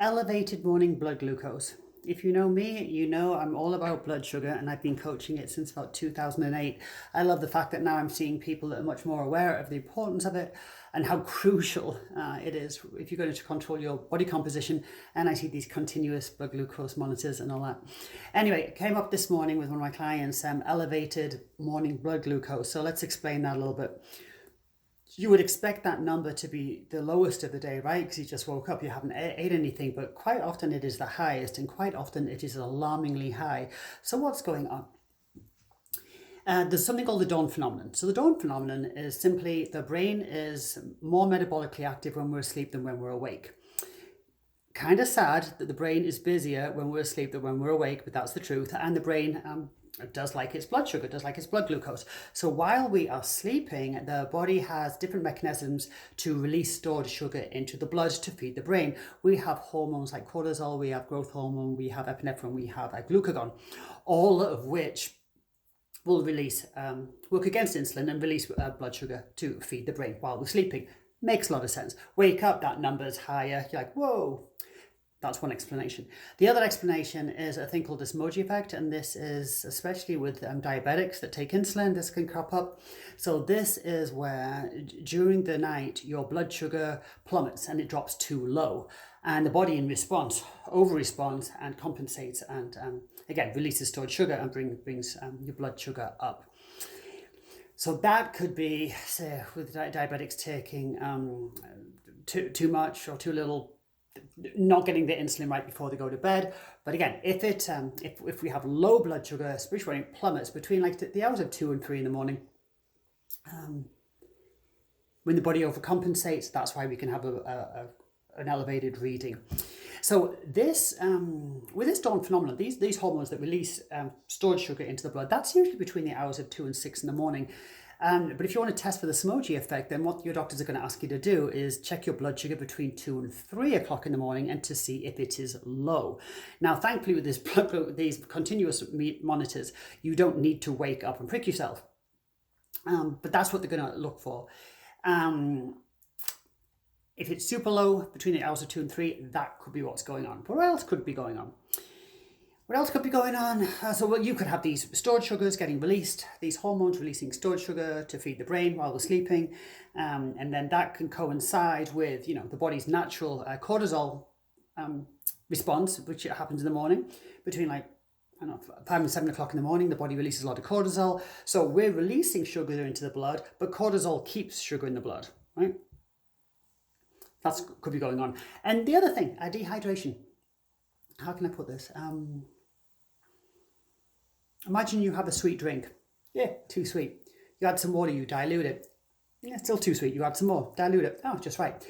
Elevated morning blood glucose. If you know me, you know I'm all about blood sugar, and I've been coaching it since about 2008. I love the fact that now I'm seeing people that are much more aware of the importance of it and how crucial it is if you're going to control your body composition. And I see these continuous blood glucose monitors and all that. Anyway, it came up this morning with one of my clients, elevated morning blood glucose. So let's explain that a little bit. You would expect that number to be the lowest of the day, right? Because you just woke up, you haven't ate anything, but quite often it is the highest, and quite often it is alarmingly high. So what's going on? There's something called the dawn phenomenon. So the dawn phenomenon is simply the brain is more metabolically active when we're asleep than when we're awake. Kind of sad that the brain is busier when we're asleep than when we're awake, but that's the truth. And the brain does like its blood sugar, does like its blood glucose. So while we are sleeping, the body has different mechanisms to release stored sugar into the blood to feed the brain. We have hormones like cortisol, we have growth hormone, we have epinephrine, we have a glucagon, all of which will release, work against insulin and release blood sugar to feed the brain while we're sleeping. Makes a lot of sense. Wake up, that number's higher. You're like, whoa. That's one explanation. The other explanation is a thing called the Somogyi Effect, and this is especially with diabetics that take insulin, this can crop up. So this is where during the night your blood sugar plummets and it drops too low, and the body in response over-responds and compensates and again releases stored sugar and brings your blood sugar up. So that could be, say, with diabetics taking too much or too little, not getting the insulin right before they go to bed. But again, if we have low blood sugar, especially when it plummets between like the hours of 2 and 3 in the morning, when the body overcompensates, that's why we can have an elevated reading. So this, with this dawn phenomenon, these hormones that release stored sugar into the blood, that's usually between the hours of 2 and 6 in the morning. But if you want to test for the Somogyi effect, then what your doctors are going to ask you to do is check your blood sugar between 2 and 3 o'clock in the morning and to see if it is low. Now, thankfully, with these continuous monitors, you don't need to wake up and prick yourself. But that's what they're going to look for. If it's super low between the hours of 2 and 3, that could be what's going on. But what else could be going on? What else could be going on? You could have these stored sugars getting released, these hormones releasing stored sugar to feed the brain while we're sleeping. And then that can coincide with, the body's natural cortisol response, which happens in the morning. Between 5 and 7 o'clock in the morning, the body releases a lot of cortisol. So we're releasing sugar into the blood, but cortisol keeps sugar in the blood, right? That could be going on. And the other thing, dehydration. How can I put this? Imagine you have a sweet drink. Yeah, too sweet. You add some water, you dilute it. Yeah, still too sweet. You add some more, dilute it. Oh, just right.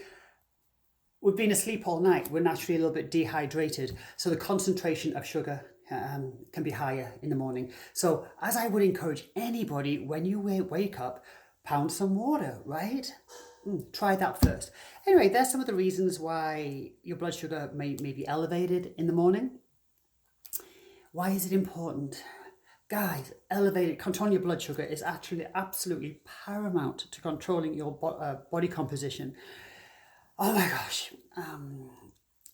We've been asleep all night. We're naturally a little bit dehydrated. So the concentration of sugar can be higher in the morning. So as I would encourage anybody, when you wake up, pound some water, right? Try that first. Anyway, there's some of the reasons why your blood sugar may be elevated in the morning. Why is it important? Guys, controlling your blood sugar is actually absolutely paramount to controlling your body composition. Oh my gosh.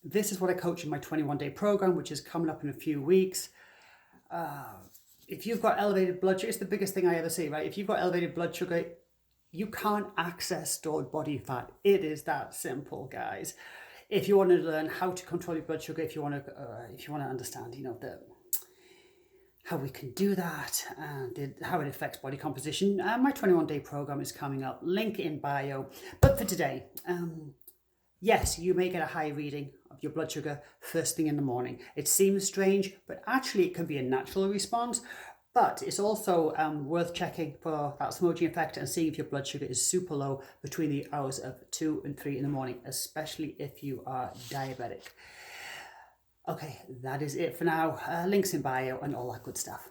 This is what I coach in my 21-day program, which is coming up in a few weeks. If you've got elevated blood sugar, it's the biggest thing I ever see, right? If you've got elevated blood sugar, you can't access stored body fat. It is that simple, guys. If you want to learn how to control your blood sugar, if you want to understand, how we can do that and how it affects body composition, my 21-day program is coming up. Link in bio. But for today, yes, you may get a high reading of your blood sugar first thing in the morning. It seems strange, but actually it can be a natural response. But it's also worth checking for that Somogyi effect and seeing if your blood sugar is super low between the hours of 2 and 3 in the morning, especially if you are diabetic. Okay, that is it for now. Links in bio and all that good stuff.